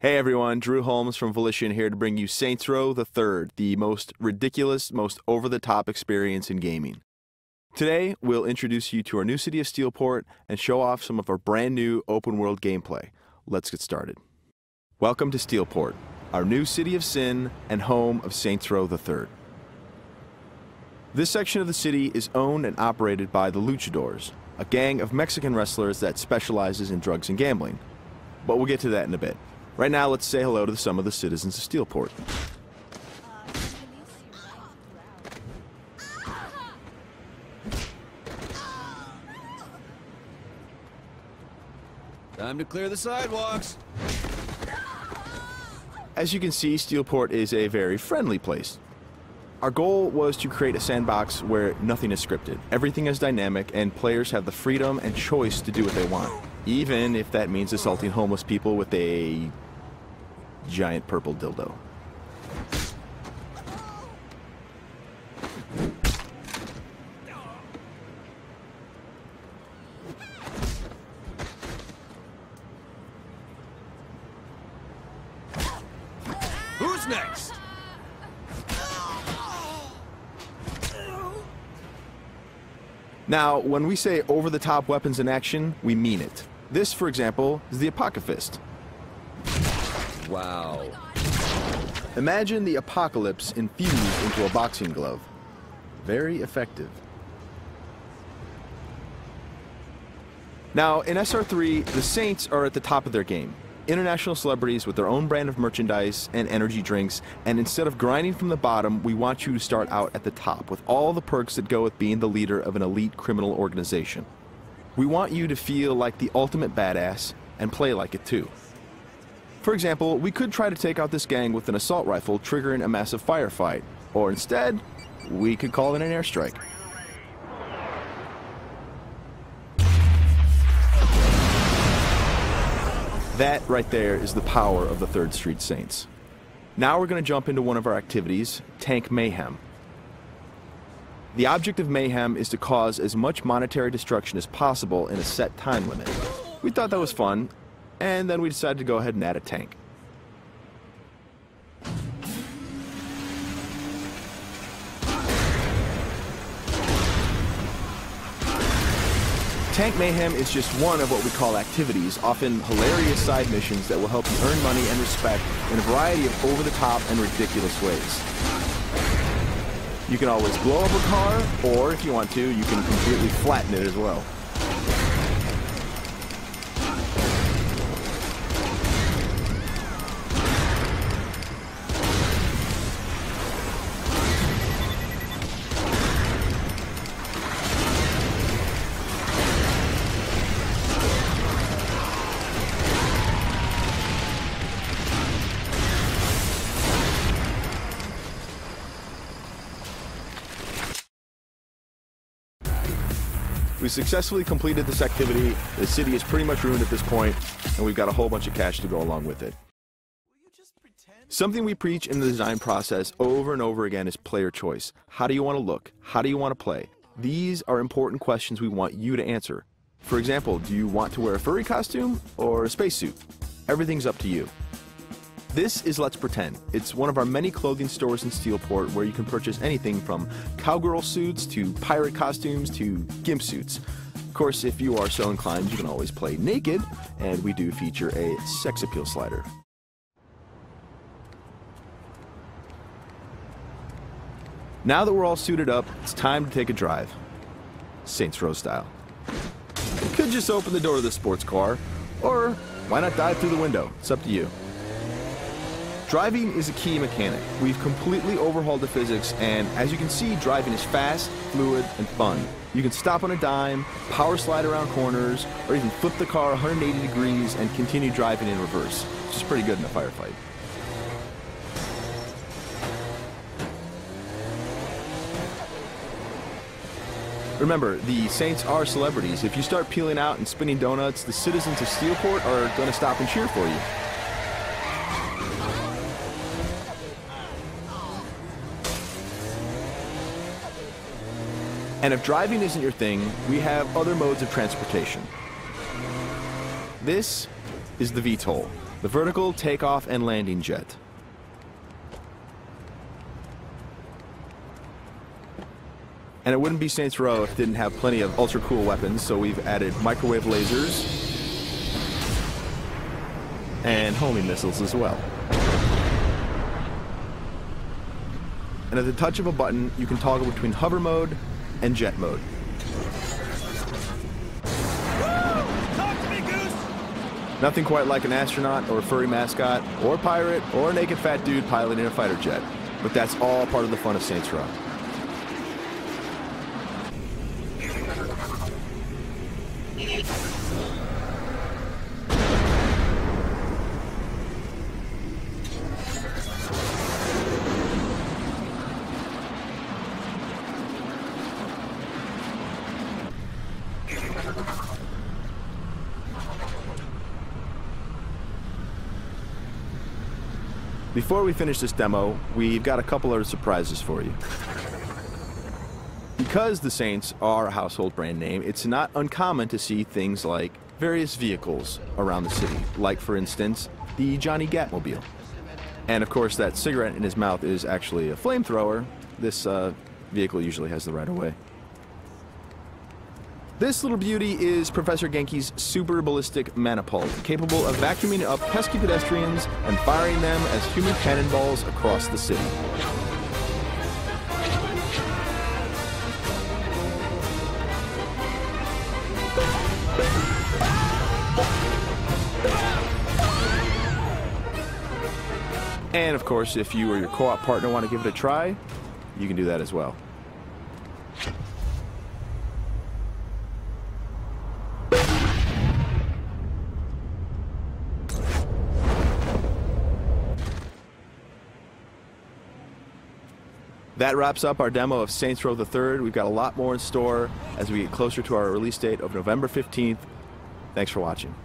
Hey everyone, Drew Holmes from Volition here to bring you Saints Row the Third, the most ridiculous, most over-the-top experience in gaming. Today, we'll introduce you to our new city of Steelport and show off some of our brand new open-world gameplay. Let's get started. Welcome to Steelport, our new city of sin and home of Saints Row the Third. This section of the city is owned and operated by the Luchadors, a gang of Mexican wrestlers that specializes in drugs and gambling. But we'll get to that in a bit. Right now, let's say hello to some of the citizens of Steelport. Time to clear the sidewalks. As you can see, Steelport is a very friendly place. Our goal was to create a sandbox where nothing is scripted. Everything is dynamic, and players have the freedom and choice to do what they want, even if that means assaulting homeless people with a giant purple dildo. Who's next? Now, when we say over-the-top weapons in action, we mean it. This, for example, is the Apocafist. Wow. Imagine the apocalypse infused into a boxing glove. Very effective. Now, in SR3, the Saints are at the top of their game. International celebrities with their own brand of merchandise and energy drinks, and instead of grinding from the bottom, we want you to start out at the top with all the perks that go with being the leader of an elite criminal organization. We want you to feel like the ultimate badass and play like it too. For example, we could try to take out this gang with an assault rifle triggering a massive firefight, or instead, we could call it an airstrike. That right there is the power of the 3rd Street Saints. Now we're going to jump into one of our activities, Tank Mayhem. The object of Mayhem is to cause as much monetary destruction as possible in a set time limit. We thought that was fun, and then we decided to go ahead and add a tank. Tank Mayhem is just one of what we call activities, often hilarious side missions that will help you earn money and respect in a variety of over-the-top and ridiculous ways. You can always blow up a car, or if you want to, you can completely flatten it as well. We successfully completed this activity. The city is pretty much ruined at this point, and we've got a whole bunch of cash to go along with it. Something we preach in the design process over and over again is player choice. How do you want to look? How do you want to play? These are important questions we want you to answer. For example, do you want to wear a furry costume or a spacesuit? Everything's up to you. This is Let's Pretend. It's one of our many clothing stores in Steelport where you can purchase anything from cowgirl suits to pirate costumes to gimp suits. Of course, if you are so inclined, you can always play naked, and we do feature a sex appeal slider. Now that we're all suited up, it's time to take a drive. Saints Row style. You could just open the door of the sports car, or why not dive through the window? It's up to you. Driving is a key mechanic. We've completely overhauled the physics, and as you can see, driving is fast, fluid, and fun. You can stop on a dime, power slide around corners, or even flip the car 180 degrees and continue driving in reverse, which is pretty good in a firefight. Remember, the Saints are celebrities. If you start peeling out and spinning donuts, the citizens of Steelport are going to stop and cheer for you. And if driving isn't your thing, we have other modes of transportation. This is the VTOL. the vertical takeoff and landing jet. And it wouldn't be Saints Row if it didn't have plenty of ultra cool weapons, so we've added microwave lasers and homing missiles as well. And at the touch of a button, you can toggle between hover mode and jet mode. Talk to me, Goose! Nothing quite like an astronaut or a furry mascot or pirate or a naked fat dude piloting a fighter jet, but that's all part of the fun of Saints Row. Before we finish this demo, we've got a couple other surprises for you. Because the Saints are a household brand name, it's not uncommon to see things like various vehicles around the city, like, for instance, the Johnny Gatmobile. And of course, that cigarette in his mouth is actually a flamethrower. This vehicle usually has the right of way. This little beauty is Professor Genki's Super Ballistic Manipult, capable of vacuuming up pesky pedestrians and firing them as human cannonballs across the city. And of course, if you or your co-op partner want to give it a try, you can do that as well. That wraps up our demo of Saints Row the Third. We've got a lot more in store as we get closer to our release date of November 15th. Thanks for watching.